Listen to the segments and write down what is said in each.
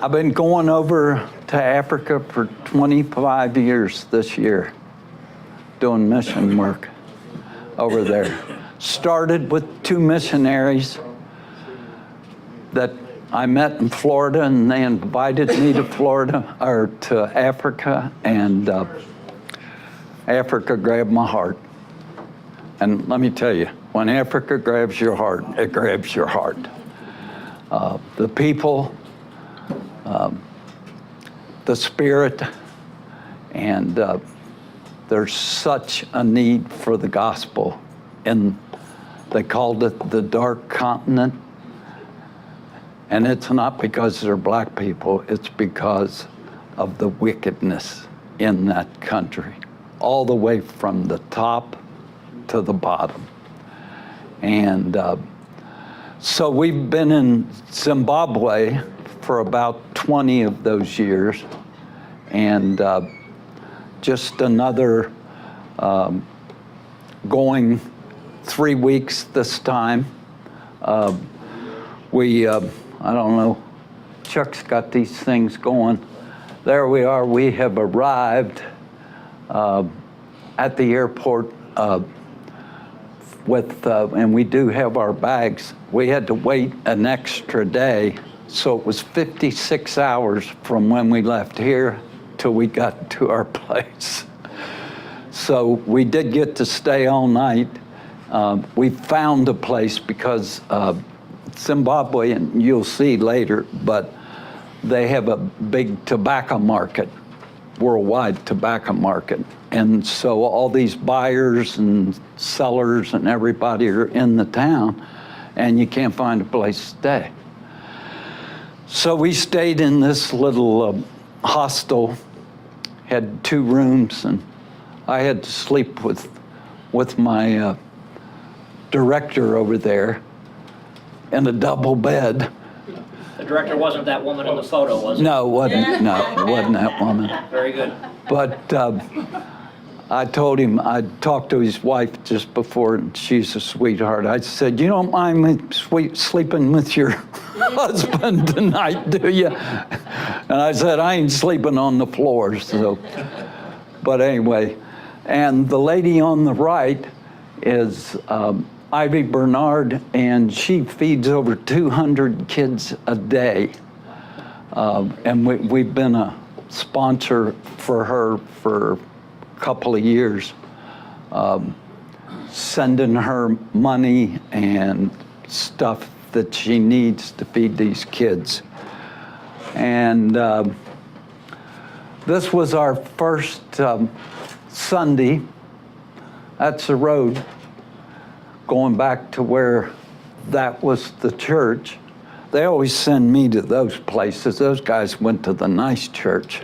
I've been going over to Africa for 25 years this year, doing mission work over there. Started with 2 missionaries that I met in Florida, and they invited me to Florida, or to Africa, and Africa grabbed my heart. And let me tell you, when Africa grabs your heart, it grabs your heart. The people, the spirit, and there's such a need for the gospel. And they called it the Dark Continent. And it's not because they're black people, it's because of the wickedness in that country, all the way from the top to the bottom. And so we've been in Zimbabwe for about 20 of those years, and just another going 3 weeks this time. I don't know, Chuck's got these things going. There we are, we have arrived at the airport and we do have our bags. We had to wait an extra day, so it was 56 hours from when we left here till we got to our place. So we did get to stay all night. We found a place because Zimbabwe, and you'll see later, but they have a big tobacco market, worldwide tobacco market. And so all these buyers and sellers and everybody are in the town, and you can't find a place to stay. So we stayed in this little hostel, had 2 rooms, and I had to sleep with my director over there in a double bed. The director wasn't that woman in the photo, was it? No, it wasn't. No, it wasn't that woman. Very good. But I told him, I talked to his wife just before, and she's a sweetheart. I said, "You don't mind me sleeping with your husband tonight, do you?" And I said, "I ain't sleeping on the floor." So, but anyway, and the lady on the right is Ivy Bernard, and she feeds over 200 kids a day. And we've been a sponsor for her for a couple of years, sending her money and stuff that she needs to feed these kids. And this was our first Sunday. That's the road going back to where that was the church. They always send me to those places. Those guys went to the nice church.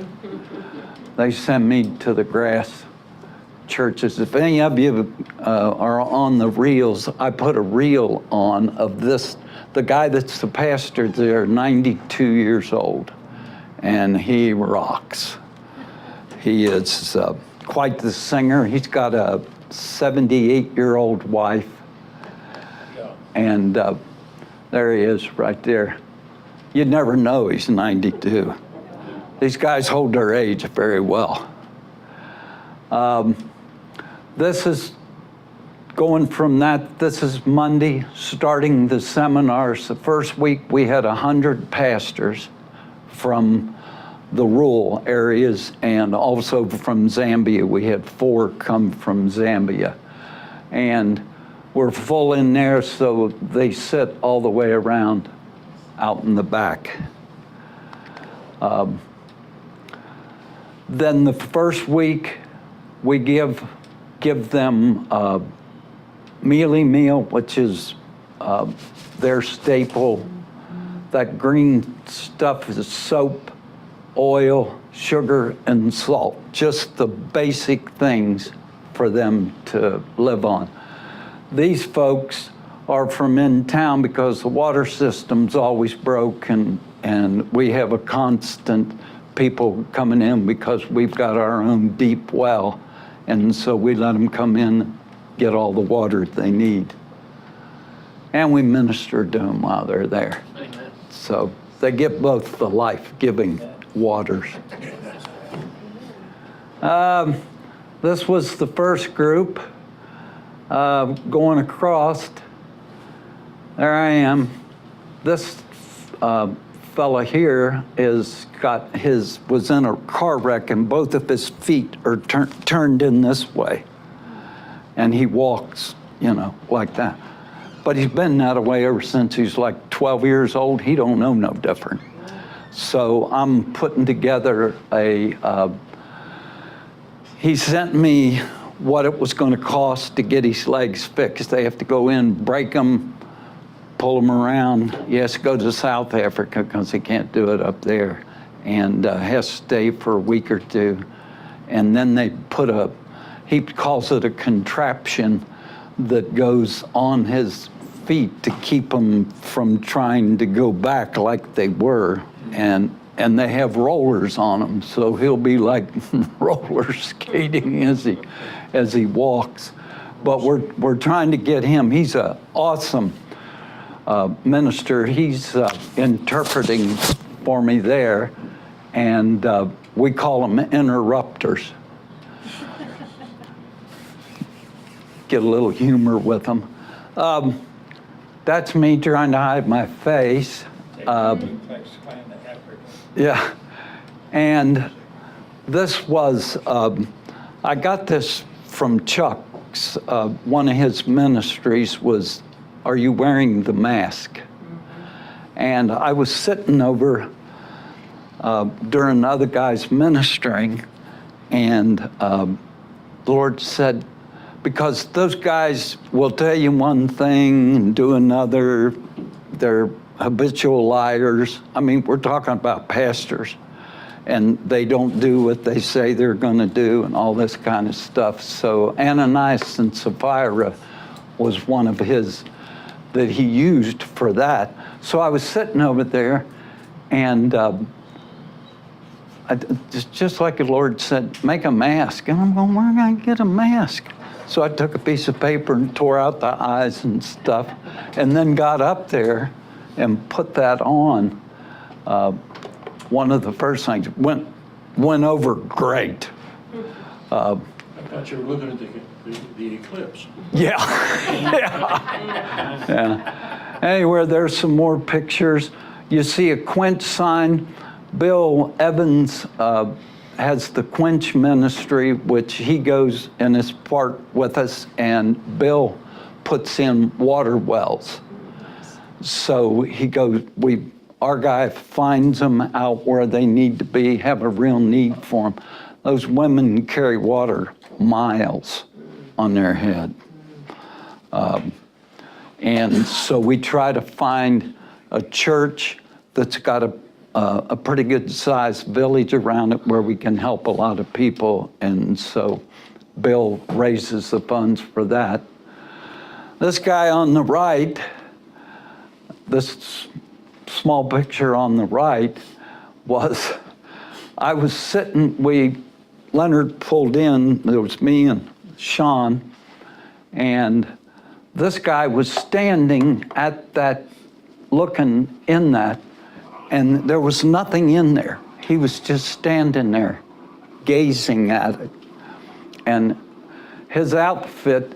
They send me to the grass churches. If any of you are on the reels, I put a reel on of this. The guy that's the pastor there, 92 years old, and he rocks. He is quite the singer. He's got a 78-year-old wife. And there he is right there. You'd never know he's 92. These guys hold their age very well. This is going from that, this is Monday, starting the seminars. The first week we had 100 pastors from the rural areas and also from Zambia. We had 4 come from Zambia. And we're full in there, so they sit all the way around out in the back. Then the first week, we give them mealie meal, which is their staple. That green stuff is soap, oil, sugar, and salt, just the basic things for them to live on. These folks are from in town because the water system's always broken, and we have a constant people coming in because we've got our own deep well, and so we let them come in, get all the water they need. And we minister to them while they're there. Amen. So They get both the life-giving waters. This was the first group going across. There I am. This fella here was in a car wreck, and both of his feet are turned in this way. And he walks, like that. But he's been that way ever since he's like 12 years old. He don't know no different. So I'm putting together he sent me what it was going to cost to get his legs fixed. They have to go in, break them, pull them around. He has to go to South Africa because he can't do it up there, and has to stay for a week or two. And then they he calls it a contraption that goes on his feet to keep him from trying to go back like they were. And they have rollers on him, so he'll be like roller skating as he walks. But we're trying to get him. He's an awesome minister. He's interpreting for me there, and we call them interrupters. Get a little humor with them. That's me trying to hide my face. Yeah, and this was, I got this from Chuck's. One of his ministries was, "Are you wearing the mask?" And I was sitting over during other guys ministering, and the Lord said, because those guys will tell you one thing and do another, they're habitual liars. I mean, we're talking about pastors, and they don't do what they say they're going to do and all this kind of stuff. So Ananias and Sapphira was one of his that he used for that. So I was sitting over there, and just like the Lord said, make a mask. And I'm going, where am I going to get a mask? So I took a piece of paper and tore out the eyes and stuff, and then got up there and put that on. One of the first things went over great. I thought you were looking at the eclipse. Yeah. Yeah. Anyway, there's some more pictures. You see a quench sign. Bill Evans has the quench ministry, which he goes and is part with us, and Bill puts in water wells. So he goes, our guy finds them out where they need to be, have a real need for them. Those women carry water miles on their head. And so we try to find a church that's got a pretty good sized village around it where we can help a lot of people. And so Bill raises the funds for that. This guy on the right, this small picture on the right I was sitting, Leonard pulled in, there was me and Sean, and this guy was standing at that, looking in that, and there was nothing in there. He was just standing there, gazing at it. And his outfit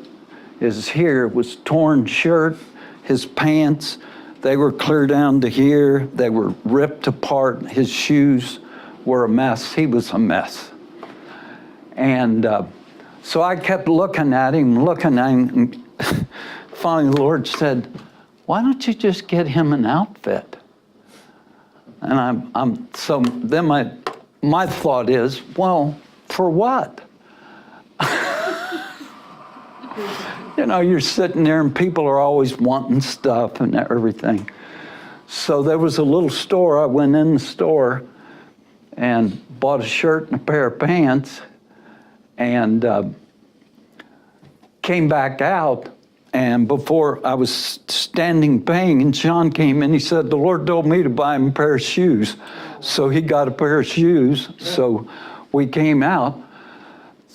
was torn shirt, his pants, they were clear down to here. They were ripped apart. His shoes were a mess. He was a mess. And so I kept looking at him. And finally the Lord said, why don't you just get him an outfit? And so then my thought is, well, for what? You're sitting there and people are always wanting stuff and everything. So there was a little store. I went in the store and bought a shirt and a pair of pants and came back out. And before I was standing paying, and Sean came in, he said, the Lord told me to buy him a pair of shoes. So he got a pair of shoes. So we came out.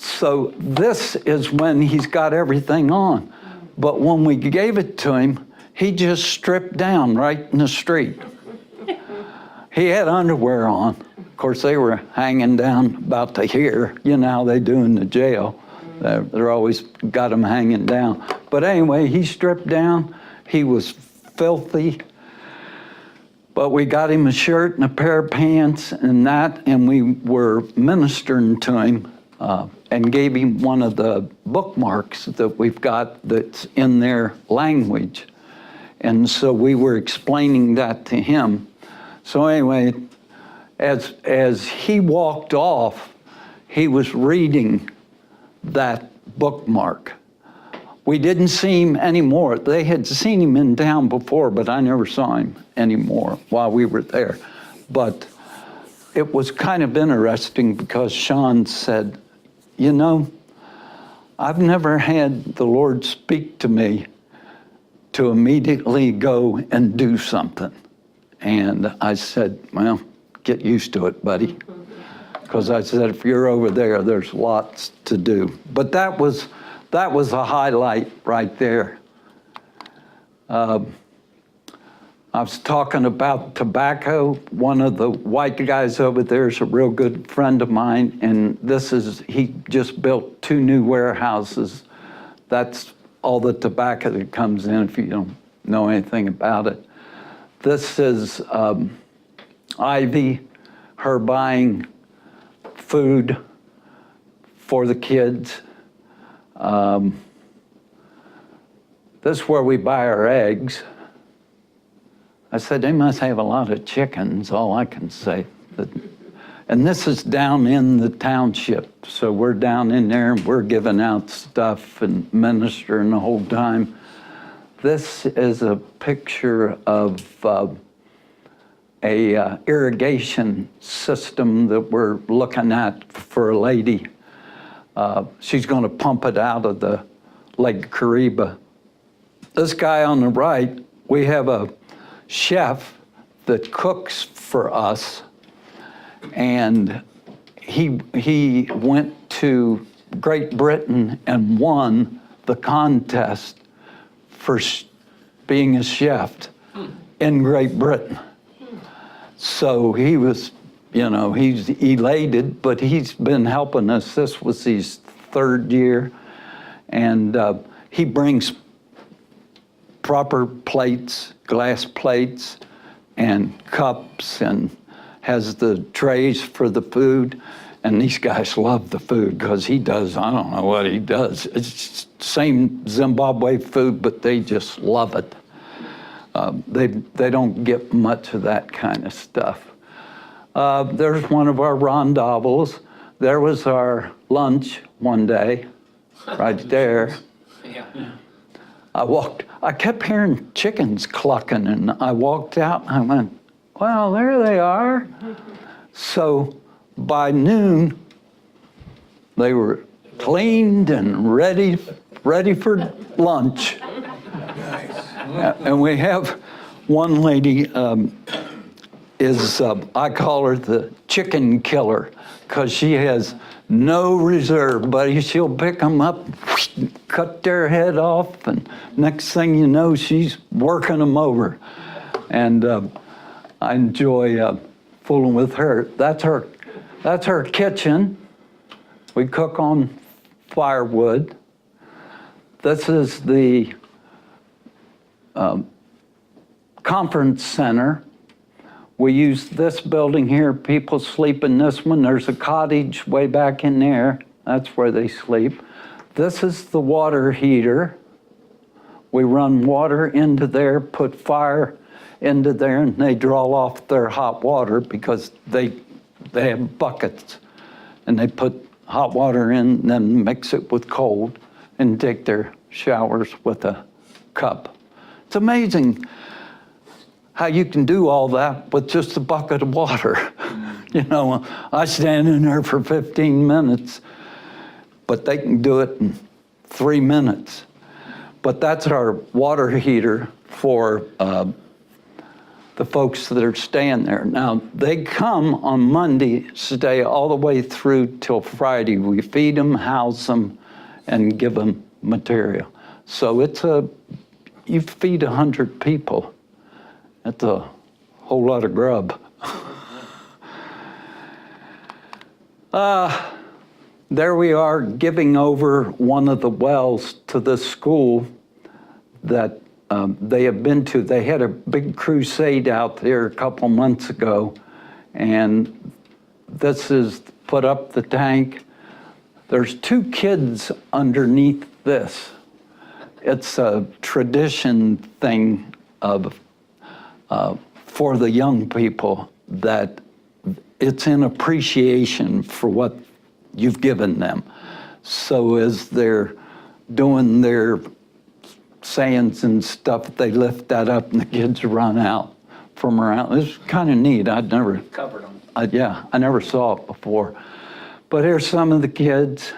So this is when he's got everything on. But when we gave it to him, he just stripped down right in the street. He had underwear on. Of course, they were hanging down about to here. You know how they do in the jail. They're always got them hanging down. But anyway, he stripped down. He was filthy. But we got him a shirt and a pair of pants and that, and we were ministering to him and gave him one of the bookmarks that we've got that's in their language. And so we were explaining that to him. So anyway, as he walked off, he was reading that bookmark. We didn't see him anymore. They had seen him in town before, but I never saw him anymore while we were there. But it was kind of interesting because Sean said, you know, I've never had the Lord speak to me to immediately go and do something. And I said, well, get used to it, buddy. Because I said, if you're over there, there's lots to do. But that was a highlight right there. I was talking about tobacco. One of the white guys over there is a real good friend of mine, and he just built 2 new warehouses. That's all the tobacco that comes in if you don't know anything about it. This is Ivy, her buying food for the kids. This is where we buy our eggs. I said, they must have a lot of chickens, all I can say. And this is down in the township. So we're down in there and we're giving out stuff and ministering the whole time. This is a picture of a irrigation system that we're looking at for a lady. She's going to pump it out of the Lake Kariba. This guy on the right, we have a chef that cooks for us, and he went to Great Britain and won the contest for being a chef in Great Britain. So he was, you know, he's elated, but he's been helping us. This was his 3rd year, and he brings proper plates, glass plates, and cups, and has the trays for the food. And these guys love the food because he does, I don't know what he does. It's same Zimbabwe food, but they just love it. They don't get much of that kind of stuff. There's one of our rondavels. There was our lunch one day, right there. Yeah. I kept hearing chickens clucking, and I walked out and I went, well, there they are. So by noon, they were cleaned and ready for lunch. And we have one lady, I call her the chicken killer, because she has no reserve, buddy. She'll pick them up, cut their head off, and next thing you know, she's working them over. And I enjoy fooling with her. That's her kitchen. We cook on firewood. This is the conference center. We use this building here. People sleep in this one. There's a cottage way back in there. That's where they sleep. This is the water heater. We run water into there, put fire into there, and they draw off their hot water because they have buckets. And they put hot water in and then mix it with cold and take their showers with a cup. It's amazing how you can do all that with just a bucket of water. You know, I stand in there for 15 minutes, but they can do it in 3 minutes. But that's our water heater for the folks that are staying there. Now, they come on Monday, stay all the way through till Friday. We feed them, house them, and give them material. So you feed 100 people. That's a whole lot of grub. There we are giving over one of the wells to the school that they have been to. They had a big crusade out there a couple months ago, and this is put up the tank. There's 2 kids underneath this. It's a tradition thing of for the young people that it's in appreciation for what you've given them. So as they're doing their sayings and stuff, they lift that up and the kids run out from around. It's kind of neat. I'd never, Covered them. I never saw it before. But here's some of the kids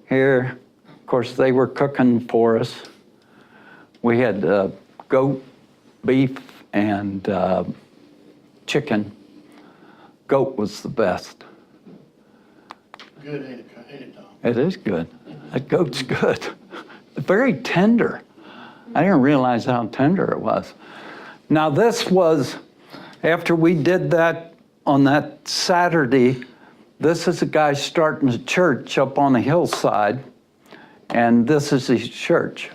here. Of course, they were cooking for us. We had goat, beef, and chicken. Goat was the best. Good, ain't it, Tom? It is good. That goat's good. Very tender. I didn't realize how tender it was. Now this was, after we did that on that Saturday, this is a guy starting a church up on a hillside, and this is his church.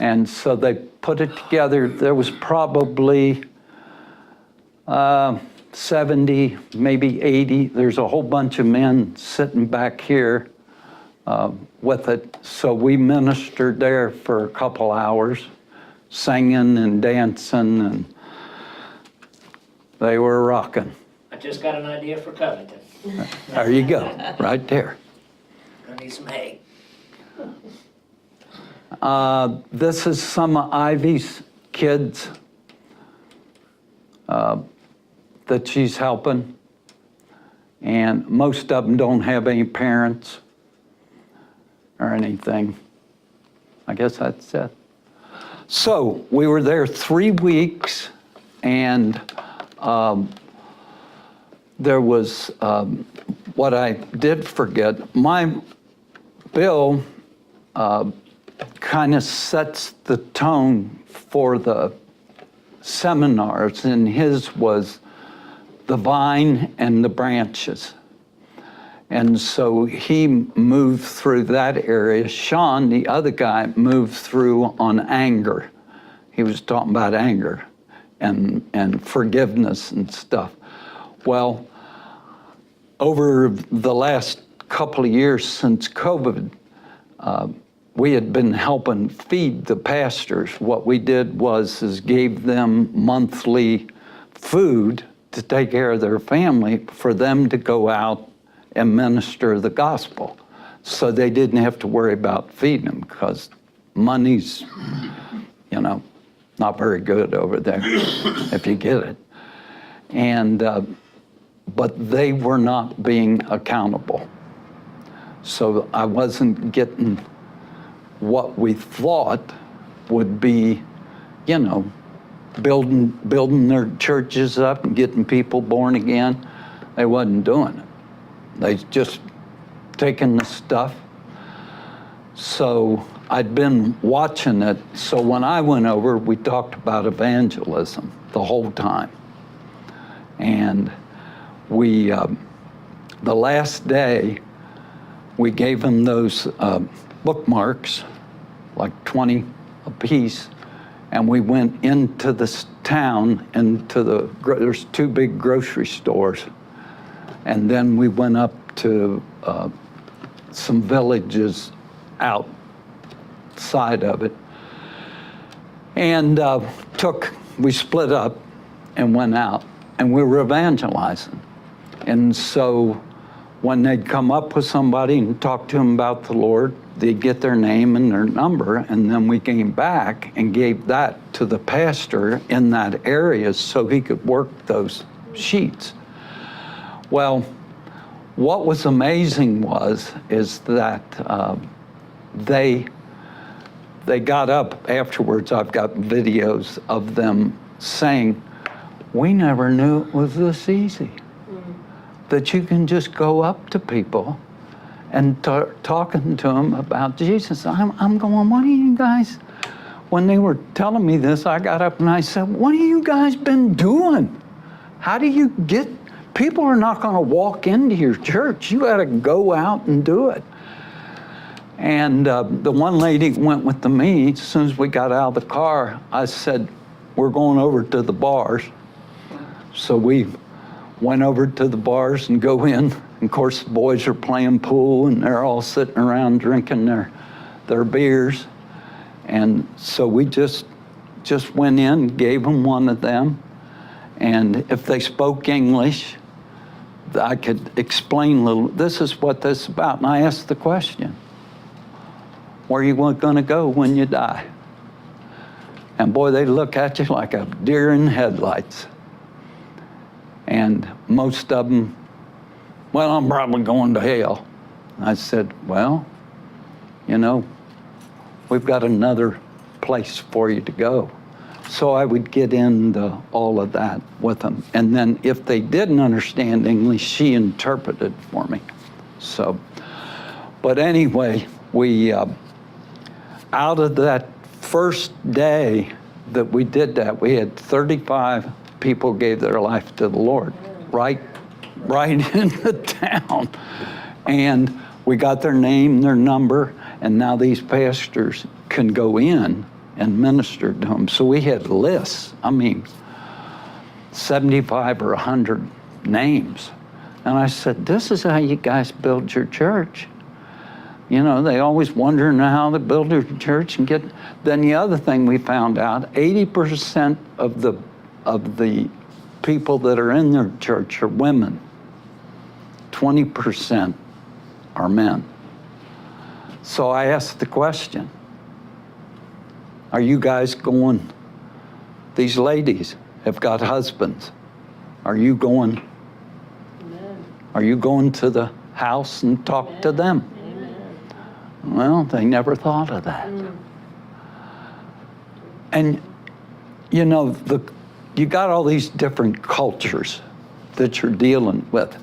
And so they put it together. There was probably 70, maybe 80. There's a whole bunch of men sitting back here with it. So we ministered there for a couple hours, singing and dancing, and they were rocking. I just got an idea for Covington. There you go, right there. Gonna need some hay. This is some of Ivy's kids that she's helping. And most of them don't have any parents or anything. I guess that's it. So we were there 3 weeks, and there was what I did forget. My bill kind of sets the tone for the seminars, and his was the vine and the branches. And so he moved through that area. Sean, the other guy, moved through on anger. He was talking about anger and forgiveness and stuff. Well, over the last couple of years since COVID, we had been helping feed the pastors. What we did is gave them monthly food to take care of their family, for them to go out and minister the gospel. So they didn't have to worry about feeding them, because money's, not very good over there if you get it. And, but they were not being accountable. So I wasn't getting what we thought would be, building their churches up and getting people born again. They wasn't doing it. They just taking the stuff. So I'd been watching it. So when I went over, we talked about evangelism the whole time. And we, the last day, we gave them those bookmarks, like 20 apiece, and we went into this town, there's 2 big grocery stores, and then we went up to some villages outside of it, and we split up and went out, and we were evangelizing. And so when they'd come up with somebody and talk to them about the Lord, they'd get their name and their number, and then we came back and gave that to the pastor in that area so he could work those sheets. Well, what was amazing is that they got up afterwards. I've got videos of them saying, "We never knew it was this easy, that you can just go up to people and talking to them about Jesus." I'm going, what are you guys, when they were telling me this, I got up and I said, what have you guys been doing? How do you get People are not going to walk into your church. You got to go out and do it. And the one lady went with me. As soon as we got out of the car, I said, we're going over to the bars. So we went over to the bars and go in. And of course, the boys are playing pool, and they're all sitting around drinking their beers. And so we just went in, gave them one of them. And if they spoke English, I could explain a little, this is what this is about. And I asked the question, where are you going to go when you die? And boy, they look at you like a deer in headlights. And most of them, well, I'm probably going to hell. I said, well, you know, we've got another place for you to go. So I would get into all of that with them. And then if they didn't understand English, she interpreted for me. So, but anyway, we, out of that first day that we did that, we had 35 people gave their life to the Lord, right in the town. And we got their name, their number, and now these pastors can go in and minister to them. So we had lists, 75 or 100 names. And I said, this is how you guys build your church. You know, they always wondering how to build their church and get. Then the other thing we found out, 80% of the people that are in their church are women. 20% are men. So I asked the question, are you guys going, these ladies have got husbands. Are you going to the house and talk to them? Well, they never thought of that. And you know, you got all these different cultures that you're dealing with,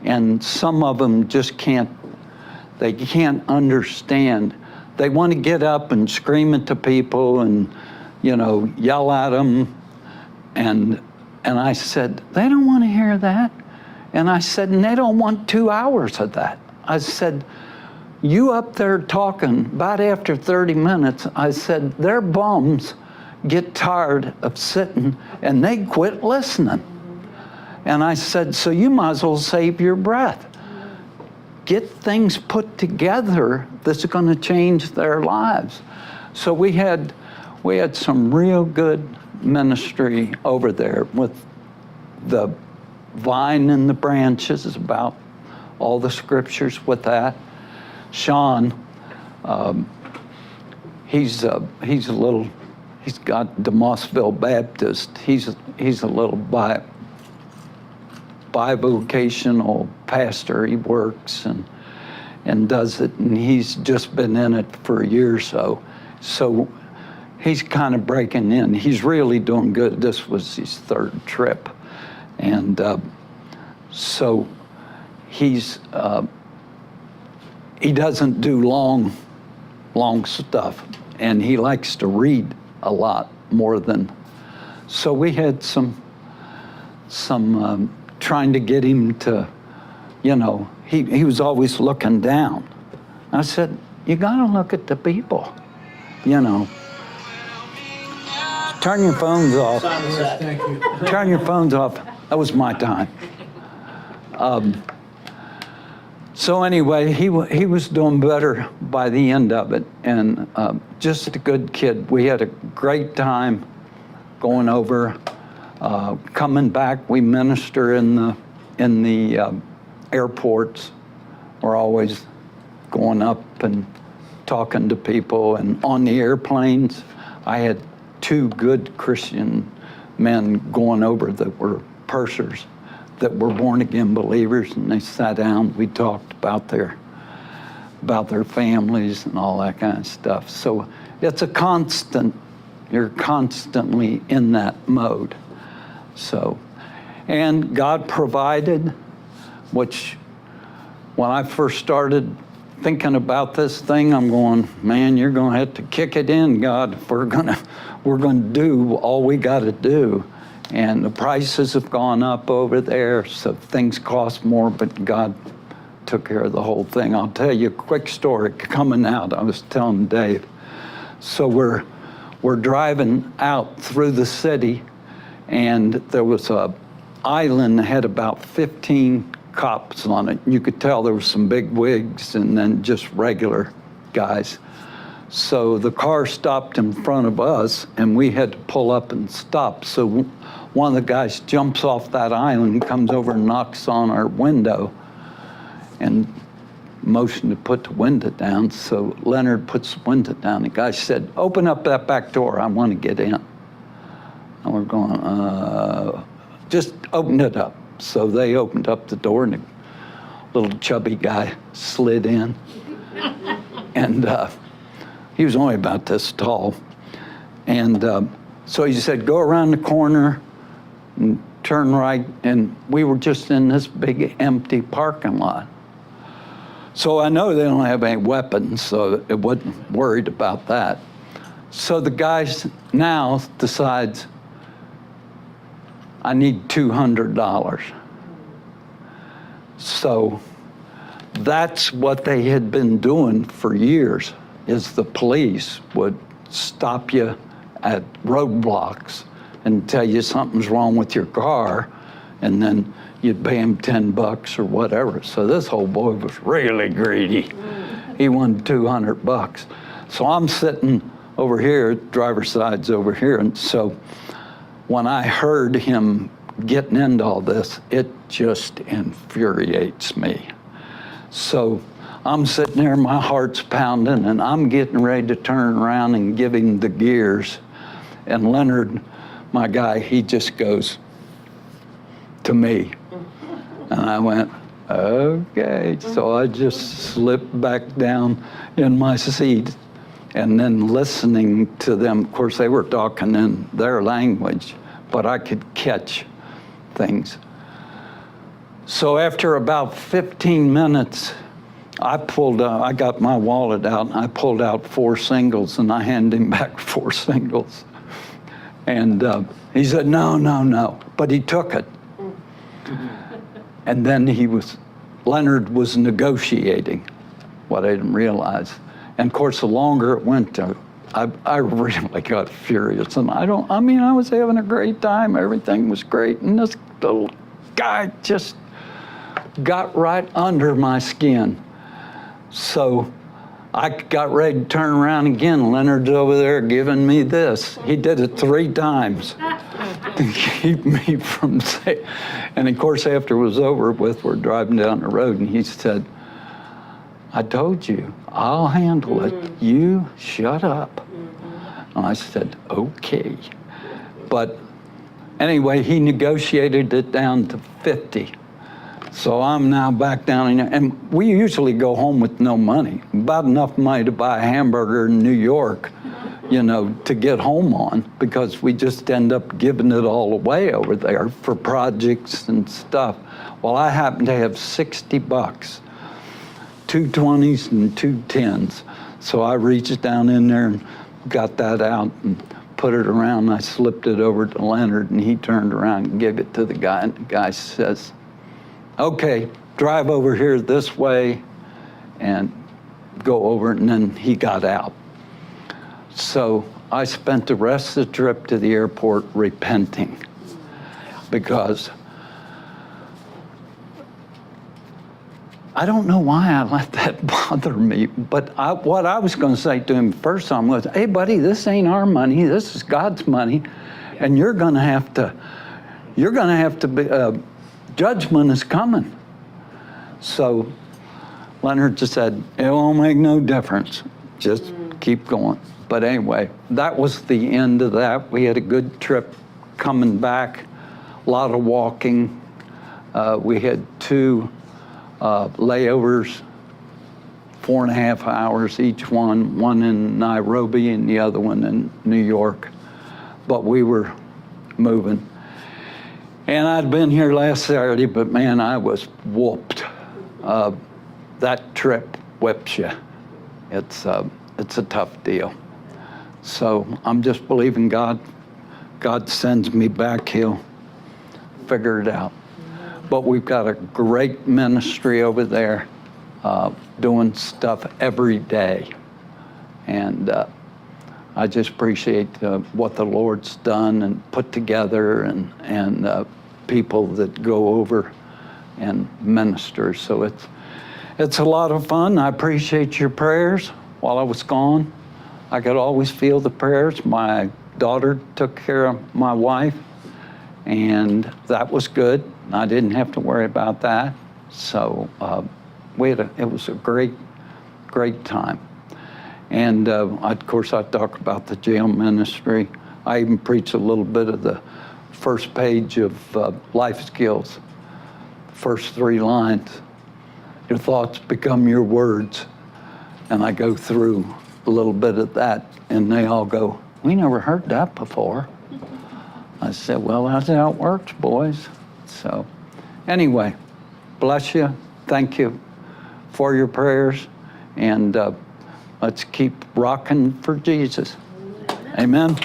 and some of them just can't understand. They want to get up and scream at the people and, you know, yell at them. And I said, they don't want to hear that. And I said, and they don't want 2 hours of that. I said, you up there talking, about after 30 minutes, I said, their bums get tired of sitting and they quit listening. And I said, so you might as well save your breath. Get things put together that's going to change their lives. So we had some real good ministry over there with the vine and the branches, about all the scriptures with that. Sean, he's got the Mossville Baptist. He's a little bivocational pastor. He works and does it, and he's just been in it for a year or so. So he's kind of breaking in. He's really doing good. This was his third trip. And so he doesn't do long stuff, and he likes to read a lot more than. So we had some trying to get him to, you know, he was always looking down. I said, you gotta look at the people, you know. Turn your phones off. Yes, thank you. Turn your phones off. That was my time. So anyway, he was doing better by the end of it, and just a good kid. We had a great time going over. Coming back, we minister in the airports. We're always going up and talking to people, and on the airplanes, I had 2 good Christian men going over that were pursers, that were born again believers, and they sat down. We talked about their families and all that kind of stuff. So it's a constant. You're constantly in that mode. So, and God provided, which when I first started thinking about this thing, I'm going, man, you're going to have to kick it in, God, if we're going to do all we got to do. And the prices have gone up over there, so things cost more, but God took care of the whole thing. I'll tell you a quick story coming out. I was telling Dave. So we're driving out through the city, and there was a island that had about 15 cops on it. You could tell there were some big wigs and then just regular guys. So the car stopped in front of us, and we had to pull up and stop. So one of the guys jumps off that island, comes over and knocks on our window, and motioned to put the window down. So Leonard puts the window down. The guy said, "Open up that back door. I want to get in." And we're going, just open it up. So they opened up the door, and a little chubby guy slid in. And he was only about this tall. And so he said, "Go around the corner and turn right." And we were just in this big empty parking lot. So I know they don't have any weapons, so it wasn't worried about that. So the guy now decides, "I need $200. So that's what they had been doing for years, is the police would stop you at roadblocks and tell you something's wrong with your car, and then you'd pay him $10 or whatever. So this old boy was really greedy. He wanted $200. So I'm sitting over here, driver's side's over here, and so when I heard him getting into all this, it just infuriates me. So I'm sitting there, my heart's pounding, and I'm getting ready to turn around and give him the gears. And Leonard, my guy, he just goes to me. And I went, "Okay." So I just slipped back down in my seat, and then listening to them. Of course, they were talking in their language, but I could catch things. So after about 15 minutes, I got my wallet out, and I pulled out 4 singles, and I handed him back 4 singles. And he said, "No, no, no." But he took it. And then Leonard was negotiating, what I didn't realize. And of course, the longer it went, I really got furious. And I was having a great time. Everything was great. And this little guy just got right under my skin. So I got ready to turn around again. Leonard's over there giving me this. He did it 3 times to keep me from saying. And of course, after it was over with, we're driving down the road, and he said, "I told you, I'll handle it. You shut up." And I said, "Okay." But anyway, he negotiated it down to 50. So I'm now back down in, and we usually go home with no money, about enough money to buy a hamburger in New York, to get home on, because we just end up giving it all away over there for projects and stuff. Well, I happen to have $60, 2 20s and 2 10s. So I reached down in there and got that out and put it around. I slipped it over to Leonard, and he turned around and gave it to the guy. And the guy says, "Okay, drive over here this way and go over." And then he got out. So I spent the rest of the trip to the airport repenting, because I don't know why I let that bother me. But what I was going to say to him first time was, "Hey, buddy, this ain't our money. This is God's money, and you're going to have to be. Judgment is coming." So Leonard just said, "It won't make no difference. Just keep going." But anyway, that was the end of that. We had a good trip coming back, a lot of walking. We had 2 layovers, 4.5 hours each one in Nairobi and the other one in New York. But we were moving. And I'd been here last Saturday, but man, I was whooped. That trip whips you. It's a tough deal. So I'm just believing God God sends me back, he'll figure it out. But we've got a great ministry over there doing stuff every day. And I just appreciate what the Lord's done and put together, and people that go over and minister. So it's a lot of fun. I appreciate your prayers while I was gone. I could always feel the prayers. My daughter took care of my wife, and that was good. I didn't have to worry about that. So it was a great time. And of course, I talk about the jail ministry. I even preach a little bit of the first page of Life Skills, first 3 lines. Your thoughts become your words. And I go through a little bit of that, and they all go, "We never heard that before." I said, "Well, that's how it works, boys." So anyway, bless you. Thank you for your prayers, and let's keep rocking for Jesus. Amen.